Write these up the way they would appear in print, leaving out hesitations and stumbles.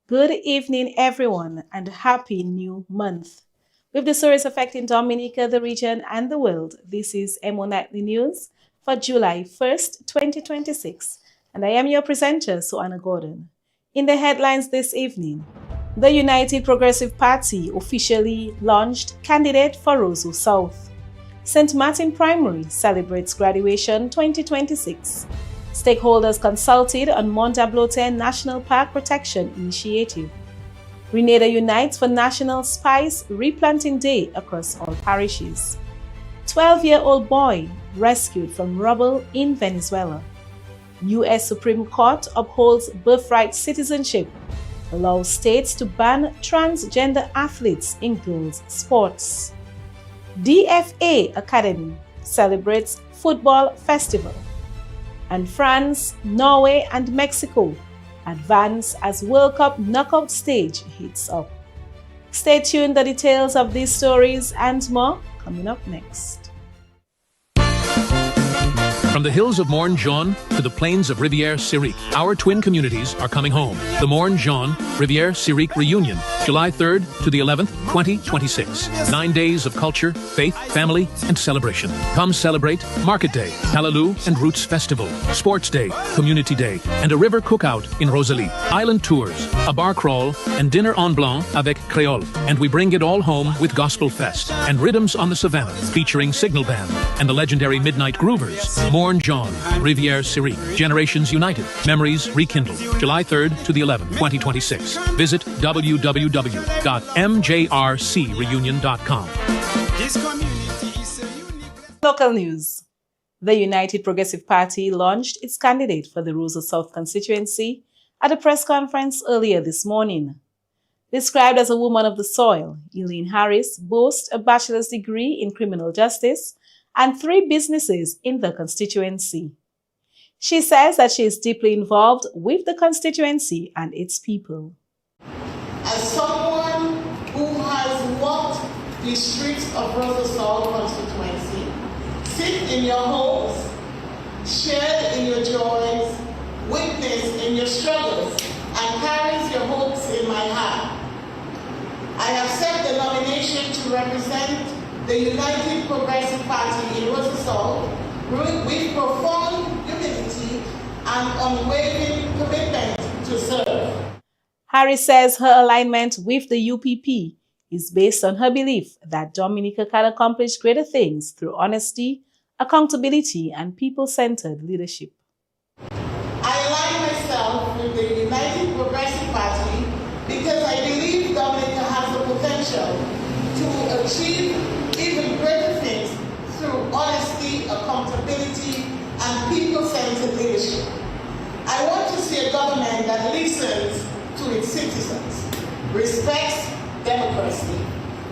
Good evening, everyone, and happy new month. With the stories affecting Dominica, the region, and the world, this is EmoNews for July 1st, 2026. And I am your presenter, Suanna Gordon. In the headlines this evening, the United Progressive Party officially launched candidate for Roseau South. St. Martin Primary celebrates graduation 2026. Stakeholders consulted on Mont Ablotin National Park Protection Initiative. Grenada unites for National Spice Replanting Day across all parishes. 12-year-old boy rescued from rubble in Venezuela. U.S. Supreme Court upholds birthright citizenship, allows states to ban transgender athletes in girls' sports. DFA Academy celebrates football festival. And France, Norway, and Mexico advance as World Cup knockout stage heats up. Stay tuned, the details of these stories and more coming up next. From the hills of Morne Jaune to the plains of Rivière Syrique, our twin communities are coming home. The Morne Jaune Rivière Syrique Reunion, July 3rd to the 11th, 2026. 9 days of culture, faith, family, and celebration. Come celebrate Market Day, Hallelujah and Roots Festival, Sports Day, Community Day, and a river cookout in Rosalie. Island tours, a bar crawl, and dinner en blanc avec Creole. And we bring it all home with Gospel Fest and Rhythms on the Savannah, featuring Signal Band and the legendary Midnight Groovers. Morne Jaune, Rivière Syrique, Generations United, Memories Rekindled, July 3rd to the 11th, 2026. Visit www.mjrcreunion.com. Local news. The United Progressive Party launched its candidate for the Roseau South constituency at a press conference earlier this morning. Described as a woman of the soil, Eileen Harris boasts a bachelor's degree in criminal justice and 3 businesses in the constituency. She says that she is deeply involved with the constituency and its people. As someone who has walked the streets of Roseau South constituency, sit in your homes, shared in your joys, witnessed in your struggles, and carries your hopes in my heart, I accept the nomination to represent the United Progressive Party in Roseau South with profound humility and unwavering commitment to serve. Harris says her alignment with the UPP is based on her belief that Dominica can accomplish greater things through honesty, accountability, and people-centered leadership. I align myself with the United Progressive Party because I believe Dominica has the potential to achieve even greater things through honesty, accountability, and people-centered leadership. I want to see a government that listens to its citizens, respects democracy,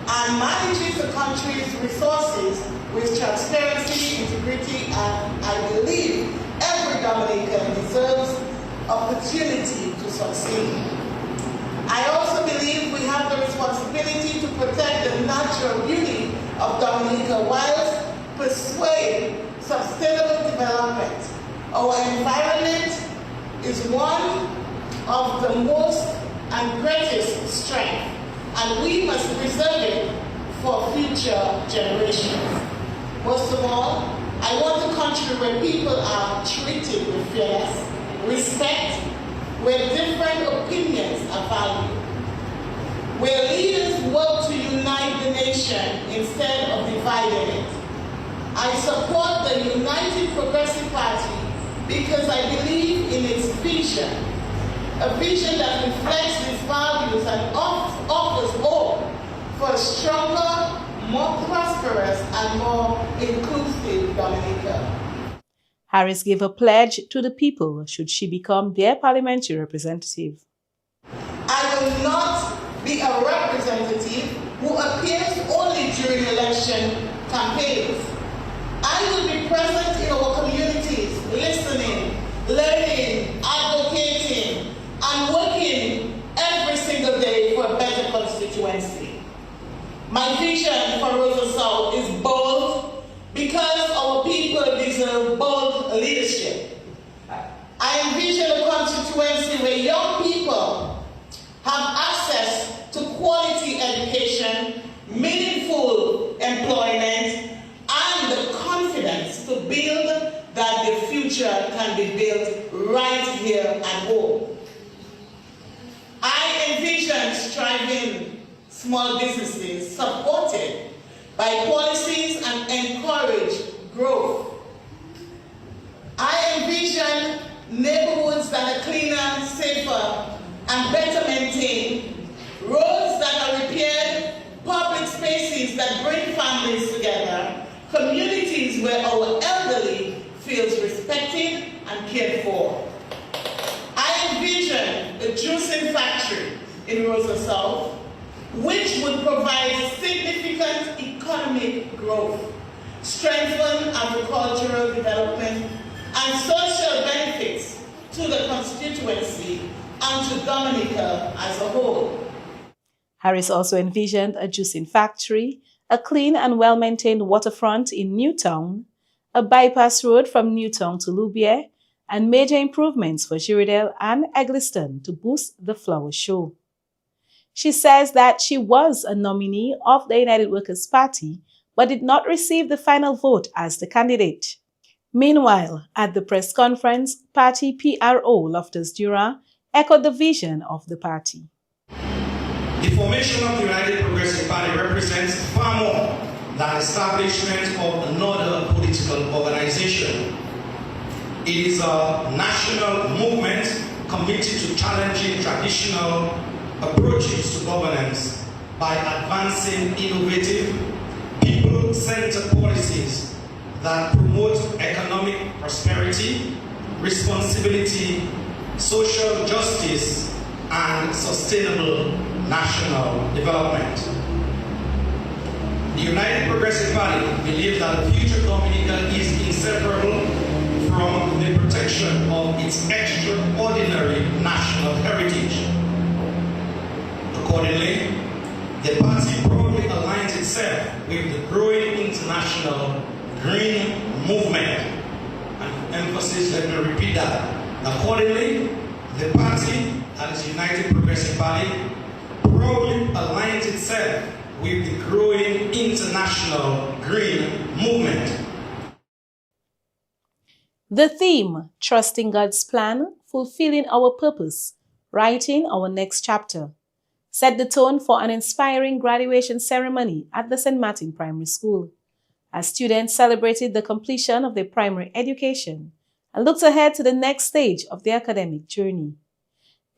and manages the country's resources with transparency, integrity, and I believe every Dominican deserves opportunity to succeed. I also believe we have the responsibility to protect the natural beauty of Dominica whilst pursuing sustainable development. Our environment is one of the most and greatest strength, and we must preserve it for future generations. Most of all, I want a country where people are treated with fairness, respect, where different opinions are valued, where leaders work to unite the nation instead of dividing it. I support the United Progressive Party because I believe in its vision, a vision that reflects its values and offers hope for a stronger, more prosperous, and more inclusive Dominica. Harris gave a pledge to the people should she become their parliamentary representative. I will not be a representative who appears only during election campaigns. I will be present in our communities, listening, learning, advocating, and working every single day for a better constituency. My vision for Rosa South is bold because our people deserve bold leadership. I envision a constituency where young people have access to quality education, meaningful employment, and the confidence to build that the future can be built right here at home. I envision striving small businesses supported by policies and encourage growth. I envision neighborhoods that are cleaner, safer, and better maintained, roads that are repaired, public spaces that bring families together, communities where our elderly feels respected and cared for. I envision a juicing factory in Rosa South, which would provide significant economic growth, strengthen agricultural development, and social benefits to the constituency and to Dominica as a whole. Harris also envisioned a juicing factory, a clean and well-maintained waterfront in Newtown, a bypass road from Newtown to Loubier, and major improvements for Girardel and Eggleston to boost the flower show. She says that she was a nominee of the United Workers' Party but did not receive the final vote as the candidate. Meanwhile, at the press conference, party PRO Loftus Dura echoed the vision of the party. The formation of the United Progressive Party represents far more than establishment of another political organization. It is a national movement committed to challenging traditional approaches to governance by advancing innovative, people-centered policies that promote economic prosperity, responsibility, social justice, and sustainable national development. The United Progressive Party believes that the future Dominica is inseparable from the protection of its extraordinary national heritage. Accordingly, the party broadly aligns itself with the growing international green movement. And emphasis, let me repeat that. Accordingly, the party, that is United Progressive Party, broadly aligns itself with the growing international green movement. The theme, Trusting God's Plan, Fulfilling Our Purpose, Writing Our Next Chapter, set the tone for an inspiring graduation ceremony at the St. Martin Primary School, as students celebrated the completion of their primary education and looked ahead to the next stage of their academic journey.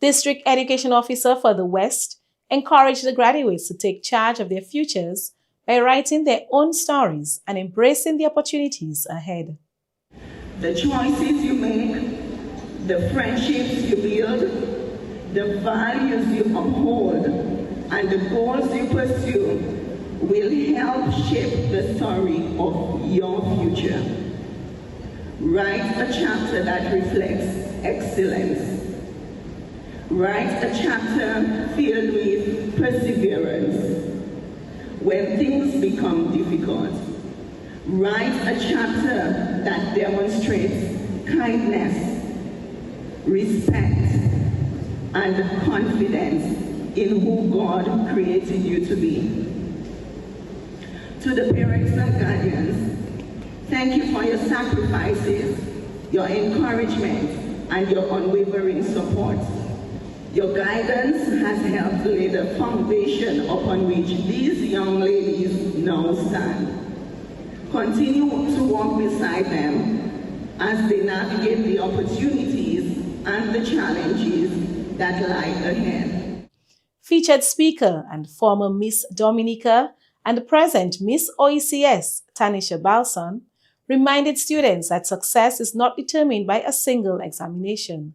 District Education Officer for the West encouraged the graduates to take charge of their futures by writing their own stories and embracing the opportunities ahead. The choices you make, the friendships you build, the values you uphold, and the goals you pursue will help shape the story of your future. Write a chapter that reflects excellence. Write a chapter filled with perseverance. When things become difficult, write a chapter that demonstrates kindness, respect, and confidence in who God created you to be. To the parents and guardians, thank you for your sacrifices, your encouragement, and your unwavering support. Your guidance has helped lay the foundation upon which these young ladies now stand. Continue to walk beside them as they navigate the opportunities and the challenges that lie ahead. Featured speaker and former Miss Dominica and present Miss OECS, Tanisha Balson, reminded students that success is not determined by a single examination.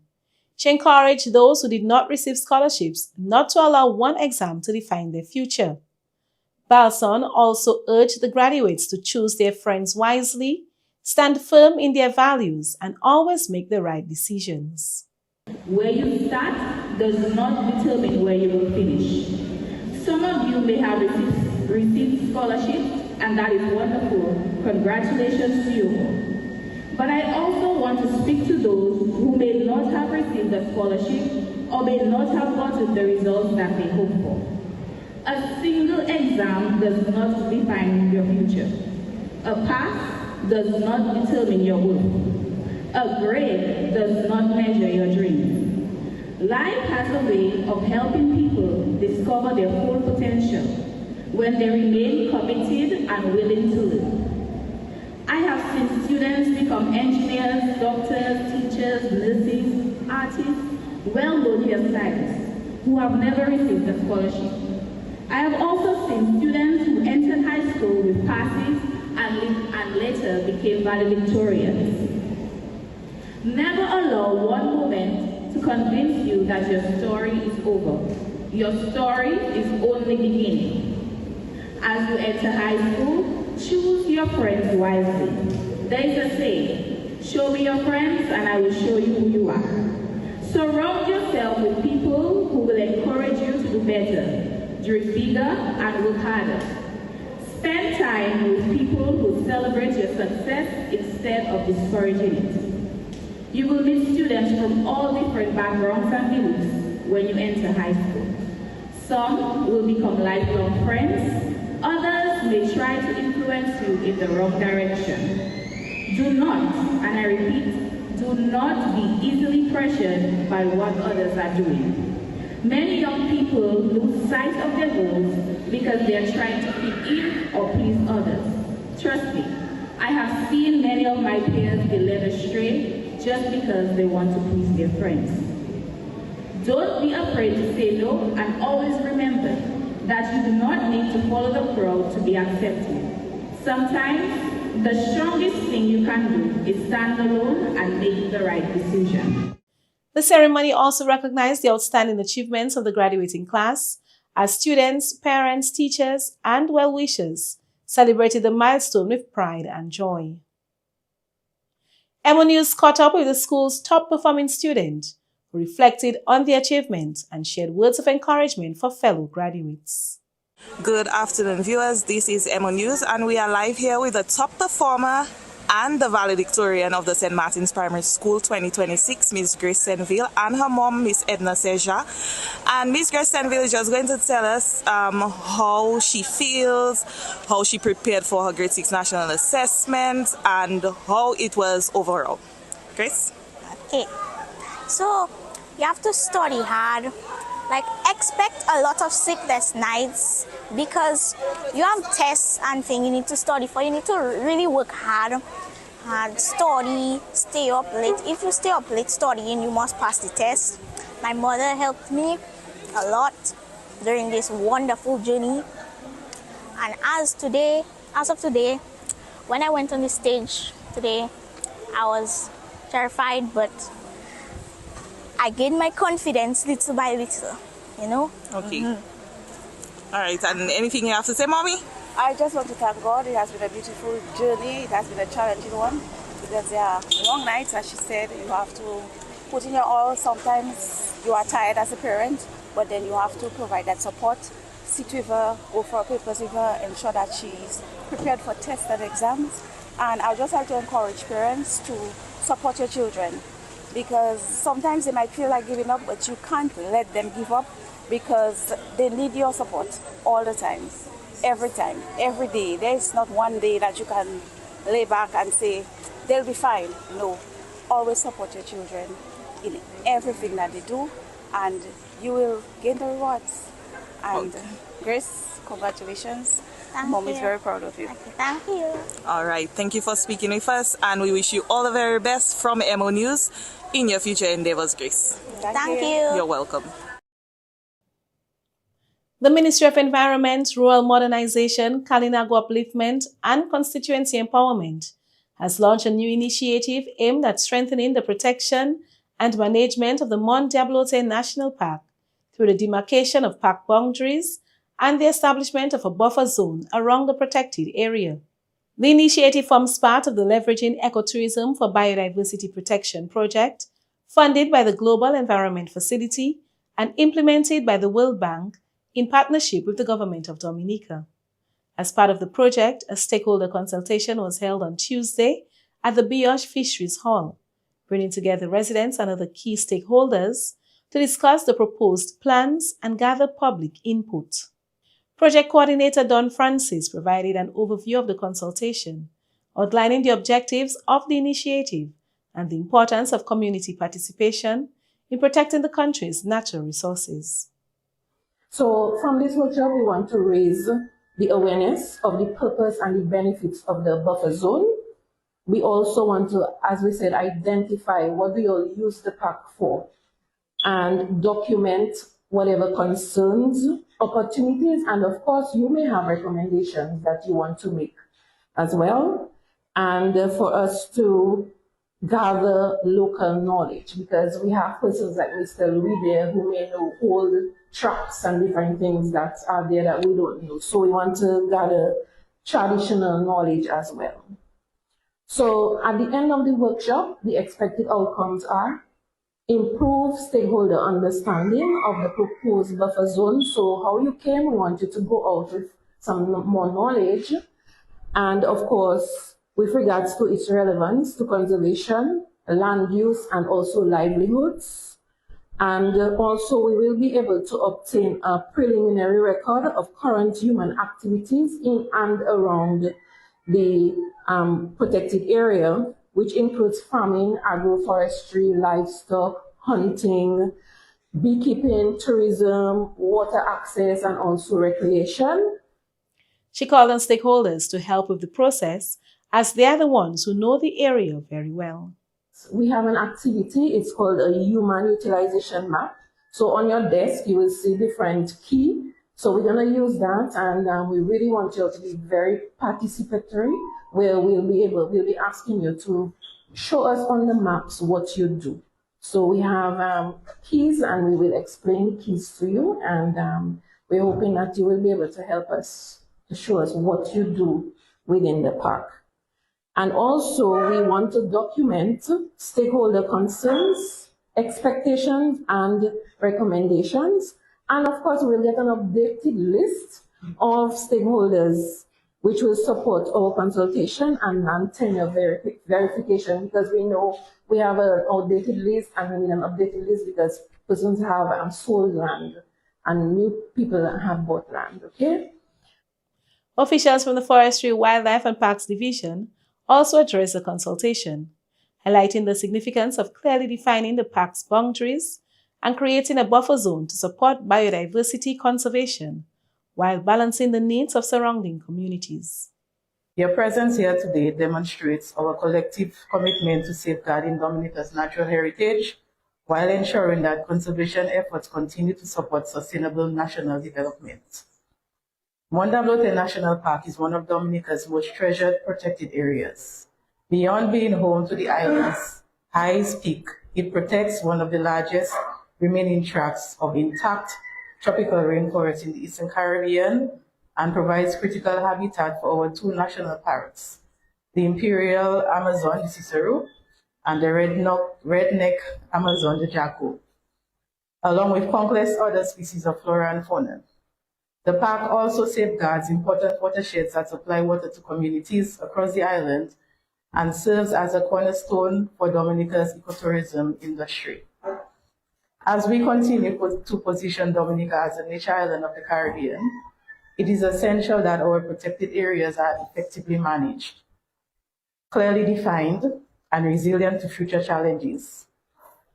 She encouraged those who did not receive scholarships not to allow one exam to define their future. Balson also urged the graduates to choose their friends wisely, stand firm in their values, and always make the right decisions. Where you start does not determine where you will finish. Some of you may have received scholarships, and that is wonderful. Congratulations to you. But I also want to speak to those who may not have received a scholarship or may not have gotten the results that they hoped for. A single exam does not define your future. A pass does not determine your worth. A grade does not measure your dreams. Life has a way of helping people discover their full potential when they remain committed and willing to learn. I have seen students become engineers, doctors, teachers, nurses, artists, well-known hairstylists who have never received a scholarship. I have also seen students who entered high school with passes and later became valedictorians. Never allow one moment to convince you that your story is over. Your story is only beginning. As you enter high school, choose your friends wisely. There is a saying, show me your friends and I will show you who you are. Surround yourself with people who will encourage you to do better, dream bigger, and work harder. Spend time with people who celebrate your success instead of discouraging it. You will meet students from all different backgrounds and beliefs when you enter high school. Some will become lifelong friends. Others may try to influence you in the wrong direction. Do not, and I repeat, do not be easily pressured by what others are doing. Many young people lose sight of their goals because they are trying to fit in or please others. Trust me, I have seen many of my peers be led astray just because they want to please their friends. Don't be afraid to say no, and always remember that you do not need to follow the crowd to be accepted. Sometimes, the strongest thing you can do is stand alone and make the right decision. The ceremony also recognized the outstanding achievements of the graduating class as students, parents, teachers, and well-wishers celebrated the milestone with pride and joy. EmoNews caught up with the school's top-performing student, who reflected on the achievement and shared words of encouragement for fellow graduates. Good afternoon, viewers. This is EmoNews, and we are live here with the top performer and the valedictorian of the St. Martin's Primary School 2026, Miss Grace Senville, and her mom, Miss Edna Seja. And Miss Grace Senville is just going to tell us how she feels, how she prepared for her Grade 6 National Assessment, and how it was overall. Grace? Okay, so you have to study hard, like expect a lot of sleepless nights because you have tests and things you need to study for. You need to really work hard, study, stay up late. If you stay up late studying, you must pass the test. My mother helped me a lot during this wonderful journey. And as of today, when I went on the stage today, I was terrified, but I gained my confidence little by little, you know? Okay. All right, and anything you have to say, Mommy? I just want to thank God. It has been a beautiful journey. It has been a challenging one because there are long nights, as she said. You have to put in your all. Sometimes you are tired as a parent, but then you have to provide that support. Sit with her, go for papers with her, ensure that she's prepared for tests and exams. And I would just like to encourage parents to support your children, because sometimes they might feel like giving up, but you can't let them give up because they need your support all the time, every day. There is not one day that you can lay back and say, they'll be fine. No, always support your children in everything that they do, and you will gain the rewards. And Grace, congratulations. Mom is very proud of you. Thank you. All right, thank you for speaking with us, and we wish you all the very best from EmoNews in your future endeavors, Grace. Thank you. You're welcome. The Ministry of Environment, Rural Modernization, Kalinago Upliftment, and Constituency Empowerment has launched a new initiative aimed at strengthening the protection and management of the Mont Diablotin National Park through the demarcation of park boundaries and the establishment of a buffer zone around the protected area. The initiative forms part of the Leveraging Ecotourism for Biodiversity Protection project, funded by the Global Environment Facility and implemented by the World Bank in partnership with the Government of Dominica. As part of the project, a stakeholder consultation was held on Tuesday at the Bioche Fisheries Hall, bringing together residents and other key stakeholders to discuss the proposed plans and gather public input. Project Coordinator Don Francis provided an overview of the consultation, outlining the objectives of the initiative and the importance of community participation in protecting the country's natural resources. So from this workshop, we want to raise the awareness of the purpose and the benefits of the buffer zone. We also want to, as we said, identify what we all use the park for and document whatever concerns, opportunities, and of course, you may have recommendations that you want to make as well. And for us to gather local knowledge, because we have persons like Mr. Louis there who may know old traps and different things that are there that we don't know. So we want to gather traditional knowledge as well. So at the end of the workshop, the expected outcomes are improve stakeholder understanding of the proposed buffer zone. So how you came, we want you to go out with some more knowledge. And of course, with regards to its relevance to conservation, land use, and also livelihoods. And also we will be able to obtain a preliminary record of current human activities in and around the protected area, which includes farming, agroforestry, livestock, hunting, beekeeping, tourism, water access, and also recreation. She called on stakeholders to help with the process as they are the ones who know the area very well. We have an activity, it's called a human utilization map. So on your desk, you will see different key. So we're gonna use that, and we really want you to be very participatory, where we'll be asking you to show us on the maps what you do. So we have keys, and we will explain keys to you, and we're hoping that you will be able to help us to show us what you do within the park. And also, we want to document stakeholder concerns, expectations, and recommendations. And of course, we'll get an updated list of stakeholders which will support our consultation and tenure verification, because we know we have an outdated list and we need an updated list because persons have sold land and new people have bought land, okay? Officials from the Forestry, Wildlife and Parks Division also addressed the consultation, highlighting the significance of clearly defining the park's boundaries and creating a buffer zone to support biodiversity conservation while balancing the needs of surrounding communities. Your presence here today demonstrates our collective commitment to safeguarding Dominica's natural heritage while ensuring that conservation efforts continue to support sustainable national development. Mont Diablotin National Park is one of Dominica's most treasured protected areas. Beyond being home to the island's highest peak, it protects one of the largest remaining tracts of intact tropical rainforest in the Eastern Caribbean and provides critical habitat for our two national parrots, the Imperial Amazon, the Cicero, and the redneck Amazon, the Jaco, along with countless other species of flora and fauna. The park also safeguards important watersheds that supply water to communities across the island and serves as a cornerstone for Dominica's ecotourism industry. As we continue to position Dominica as a nature island of the Caribbean, it is essential that our protected areas are effectively managed, clearly defined, and resilient to future challenges.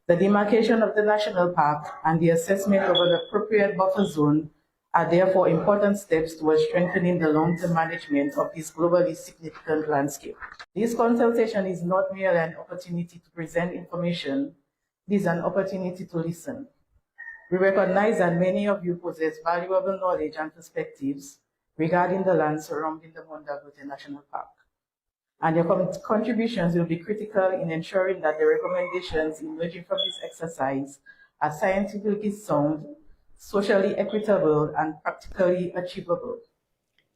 The demarcation of the national park and the assessment of an appropriate buffer zone are therefore important steps towards strengthening the long-term management of this globally significant landscape. This consultation is not merely an opportunity to present information, it is an opportunity to listen. We recognize that many of you possess valuable knowledge and perspectives regarding the land surrounding the Mont Diablotin National Park. And your contributions will be critical in ensuring that the recommendations emerging from this exercise are scientifically sound, socially equitable, and practically achievable.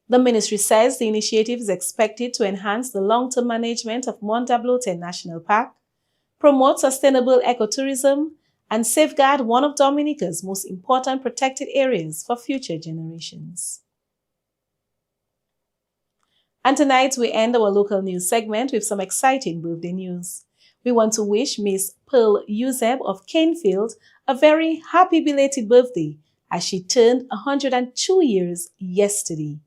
The ministry says the initiative is expected to enhance the long-term management of Mount Dabloten National Park, promote sustainable ecotourism, and safeguard one of Dominica's most important protected areas for future generations. And tonight we end our local news segment with some exciting birthday news. We want to wish Miss Pearl Euseb of Canefield a very happy belated birthday as she turned 102 years yesterday.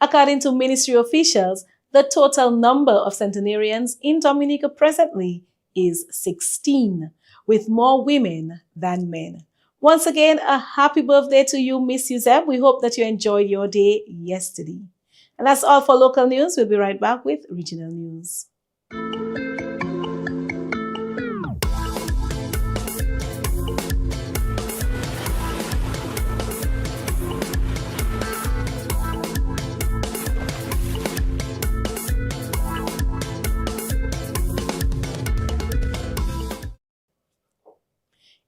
According to ministry officials, the total number of centenarians in Dominica presently is 16, with more women than men. Once again, a happy birthday to you, Miss Euseb. We hope that you enjoyed your day yesterday. And that's all for local news. We'll be right back with regional news.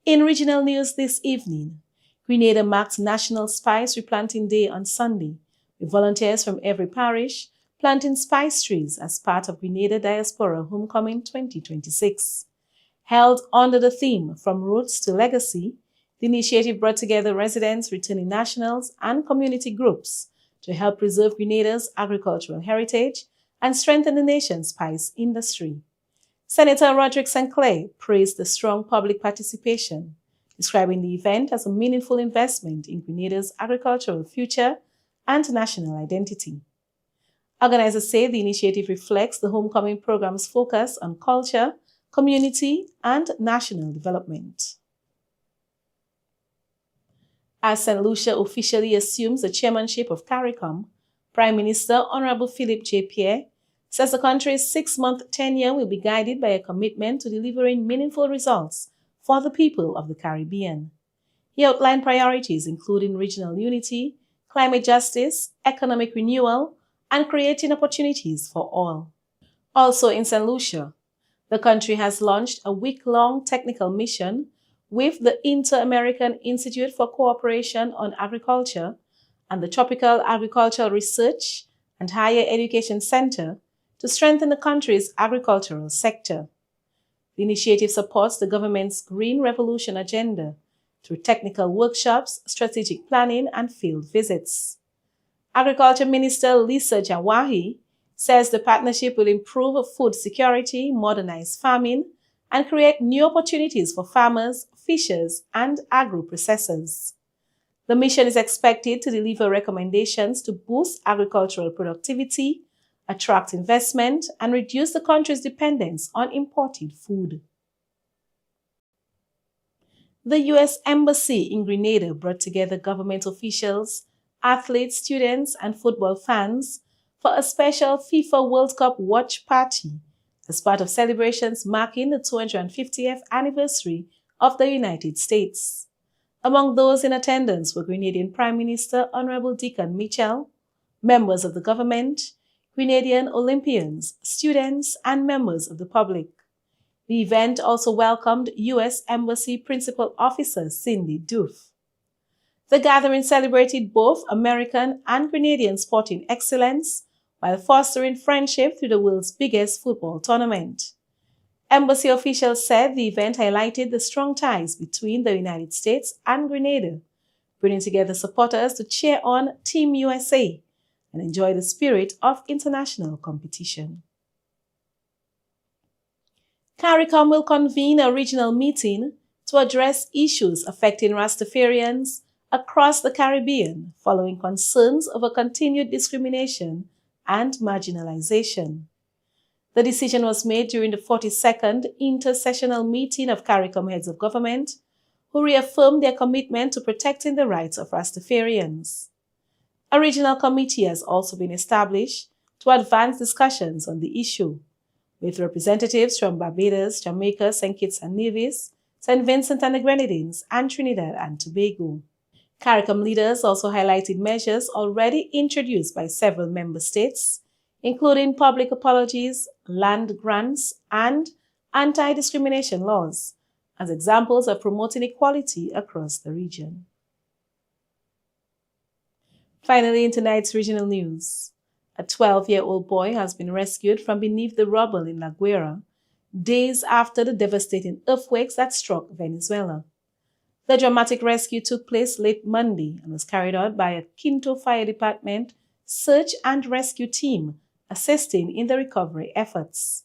In regional news this evening, Grenada marked National Spice Replanting Day on Sunday, with volunteers from every parish planting spice trees as part of Grenada Diaspora Homecoming 2026. Held under the theme From Roots to Legacy, the initiative brought together residents, returning nationals, and community groups to help preserve Grenada's agricultural heritage and strengthen the nation's spice industry. Senator Roderick St. Clair praised the strong public participation, describing the event as a meaningful investment in Grenada's agricultural future and national identity. Organizers say the initiative reflects the homecoming program's focus on culture, community, and national development. As St. Lucia officially assumes the chairmanship of CARICOM, Prime Minister Honorable Philip J. Pierre says the country's 6-month tenure will be guided by a commitment to delivering meaningful results for the people of the Caribbean. He outlined priorities including regional unity, climate justice, economic renewal, and creating opportunities for all. Also in St. Lucia, the country has launched a week-long technical mission with the Inter-American Institute for Cooperation on Agriculture and the Tropical Agricultural Research and Higher Education Center to strengthen the country's agricultural sector. The initiative supports the government's Green Revolution agenda through technical workshops, strategic planning, and field visits. Agriculture Minister Lisa Jawahi says the partnership will improve food security, modernize farming, and create new opportunities for farmers, fishers, and agro-processors. The mission is expected to deliver recommendations to boost agricultural productivity, attract investment, and reduce the country's dependence on imported food. The U.S. Embassy in Grenada brought together government officials, athletes, students, and football fans for a special FIFA World Cup watch party as part of celebrations marking the 250th anniversary of the United States. Among those in attendance were Grenadian Prime Minister Honorable Deacon Mitchell, members of the government, Grenadian Olympians, students, and members of the public. The event also welcomed U.S. Embassy Principal Officer Cindy Doof. The gathering celebrated both American and Grenadian sporting excellence while fostering friendship through the world's biggest football tournament. Embassy officials said the event highlighted the strong ties between the United States and Grenada, bringing together supporters to cheer on Team USA and enjoy the spirit of international competition. CARICOM will convene a regional meeting to address issues affecting Rastafarians across the Caribbean following concerns over continued discrimination and marginalization. The decision was made during the 42nd intersessional meeting of CARICOM heads of government, who reaffirmed their commitment to protecting the rights of Rastafarians. A regional committee has also been established to advance discussions on the issue, with representatives from Barbados, Jamaica, St. Kitts and Nevis, St. Vincent and the Grenadines, and Trinidad and Tobago. CARICOM leaders also highlighted measures already introduced by several member states, including public apologies, land grants, and anti-discrimination laws, as examples of promoting equality across the region. Finally, in tonight's regional news, a 12-year-old boy has been rescued from beneath the rubble in La Guaira, days after the devastating earthquakes that struck Venezuela. The dramatic rescue took place late Monday and was carried out by a Quinto Fire Department search and rescue team assisting in the recovery efforts.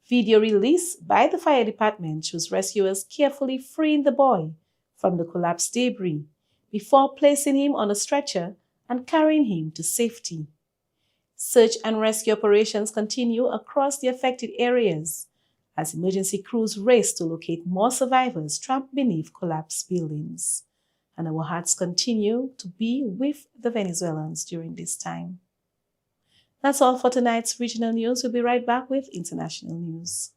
Video released by the fire department shows rescuers carefully freeing the boy from the collapsed debris before placing him on a stretcher and carrying him to safety. Search and rescue operations continue across the affected areas as emergency crews race to locate more survivors trapped beneath collapsed buildings. And our hearts continue to be with the Venezuelans during this time. That's all for tonight's regional news. We'll be right back with international news.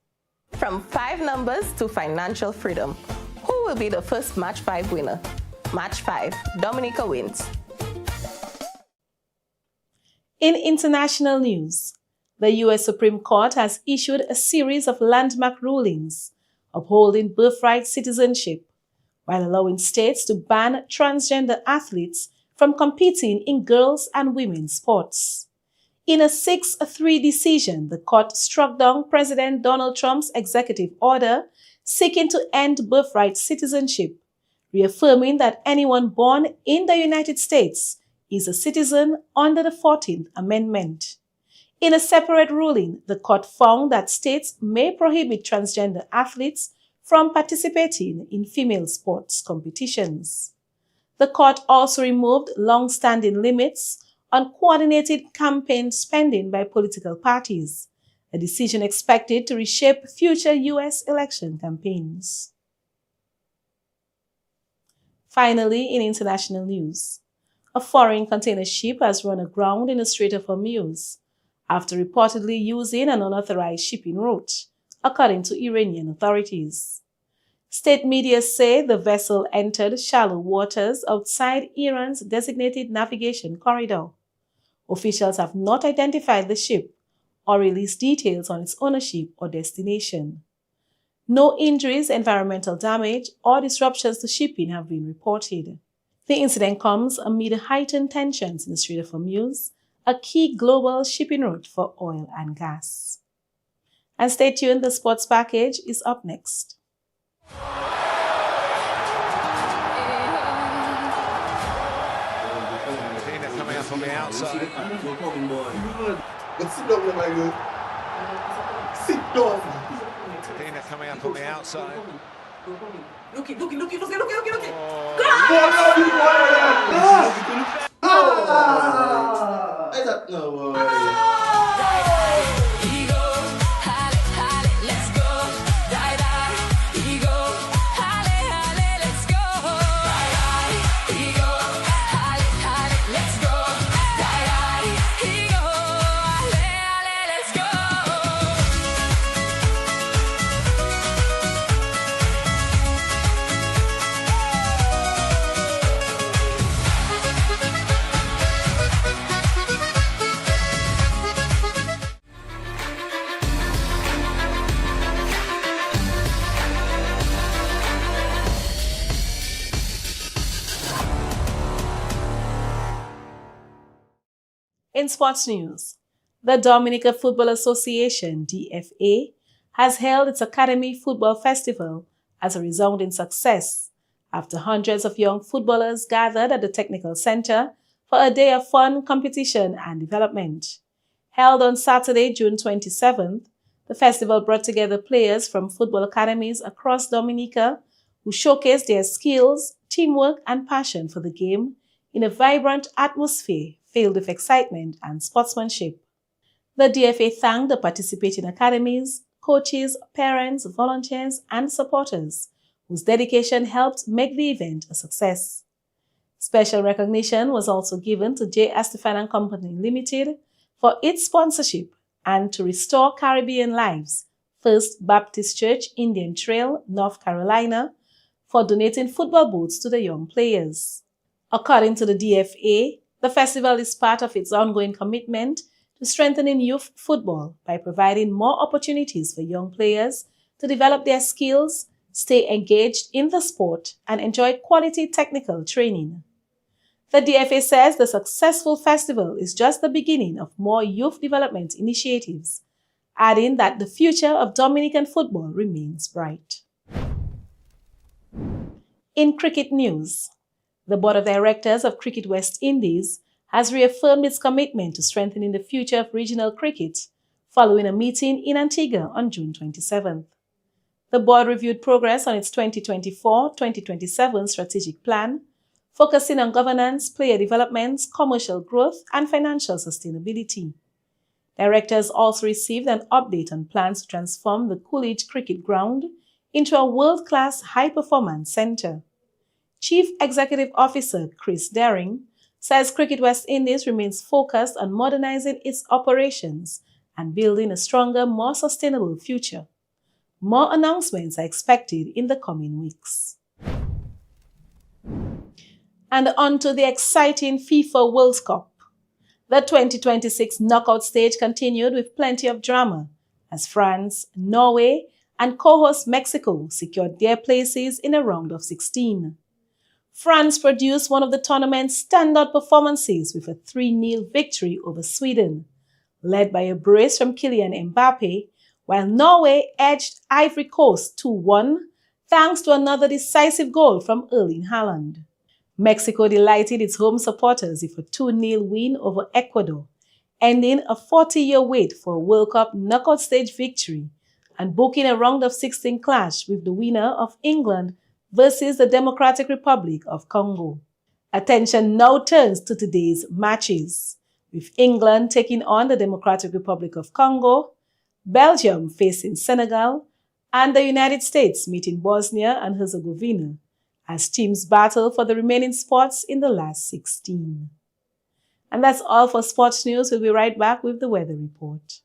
From 5 numbers to financial freedom, who will be the first Match 5 winner? Match 5, Dominica wins. In international news, the U.S. Supreme Court has issued a series of landmark rulings upholding birthright citizenship, while allowing states to ban transgender athletes from competing in girls' and women's sports. In a 6-3 decision, the court struck down President Donald Trump's executive order seeking to end birthright citizenship, reaffirming that anyone born in the United States is a citizen under the 14th Amendment. In a separate ruling, the court found that states may prohibit transgender athletes from participating in female sports competitions. The court also removed long-standing limits on coordinated campaign spending by political parties, a decision expected to reshape future U.S. election campaigns. Finally, in international news, a foreign container ship has run aground in the Strait of Hormuz after reportedly using an unauthorized shipping route, according to Iranian authorities. State media say the vessel entered shallow waters outside Iran's designated navigation corridor. Officials have not identified the ship or released details on its ownership or destination. No injuries, environmental damage, or disruptions to shipping have been reported. The incident comes amid heightened tensions in the Strait of Hormuz, a key global shipping route for oil and gas. And stay tuned, the sports package is up next. Coming up on the outside. Sit down, my girl. Sit down. Dina coming up on the outside. Look it. I don't know. In sports news, the Dominica Football Association, DFA, has held its Academy Football Festival as a resounding success after hundreds of young footballers gathered at the Technical Center for a day of fun, competition, and development. Held on Saturday, June 27th, the festival brought together players from football academies across Dominica who showcased their skills, teamwork, and passion for the game in a vibrant atmosphere filled with excitement and sportsmanship. The DFA thanked the participating academies, coaches, parents, volunteers, and supporters whose dedication helped make the event a success. Special recognition was also given to J. Estefan & Company Limited for its sponsorship and to Restore Caribbean Lives, First Baptist Church, Indian Trail, North Carolina, for donating football boots to the young players. According to the DFA, the festival is part of its ongoing commitment to strengthening youth football by providing more opportunities for young players to develop their skills, stay engaged in the sport, and enjoy quality technical training. The DFA says the successful festival is just the beginning of more youth development initiatives, adding that the future of Dominican football remains bright. In cricket news, the Board of Directors of Cricket West Indies has reaffirmed its commitment to strengthening the future of regional cricket following a meeting in Antigua on June 27th. The board reviewed progress on its 2024-2027 strategic plan, focusing on governance, player development, commercial growth, and financial sustainability. Directors also received an update on plans to transform the Coolidge Cricket Ground into a world-class high-performance center. Chief Executive Officer Chris Daring says Cricket West Indies remains focused on modernizing its operations and building a stronger, more sustainable future. More announcements are expected in the coming weeks. And on to the exciting FIFA World Cup. The 2026 knockout stage continued with plenty of drama as France, Norway, and co-host Mexico secured their places in a round of 16. France produced one of the tournament's standout performances with a 3-0 victory over Sweden, led by a brace from Kylian Mbappe, while Norway edged Ivory Coast 2-1 thanks to another decisive goal from Erling Haaland. Mexico delighted its home supporters with a 2-0 win over Ecuador, ending a 40-year wait for a World Cup knockout stage victory and booking a round of 16 clash with the winner of England versus the Democratic Republic of Congo. Attention now turns to today's matches, with England taking on the Democratic Republic of Congo, Belgium facing Senegal, and the United States meeting Bosnia and Herzegovina as teams battle for the remaining spots in the last 16. And that's all for sports news. We'll be right back with the weather report.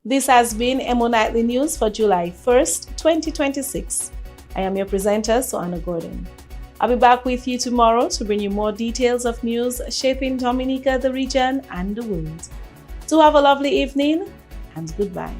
This has been EmoNews for July 1st, 2026. I am your presenter, Soana Gordon. I'll be back with you tomorrow to bring you more details of news shaping Dominica, the region, and the world. Do have a lovely evening, and goodbye.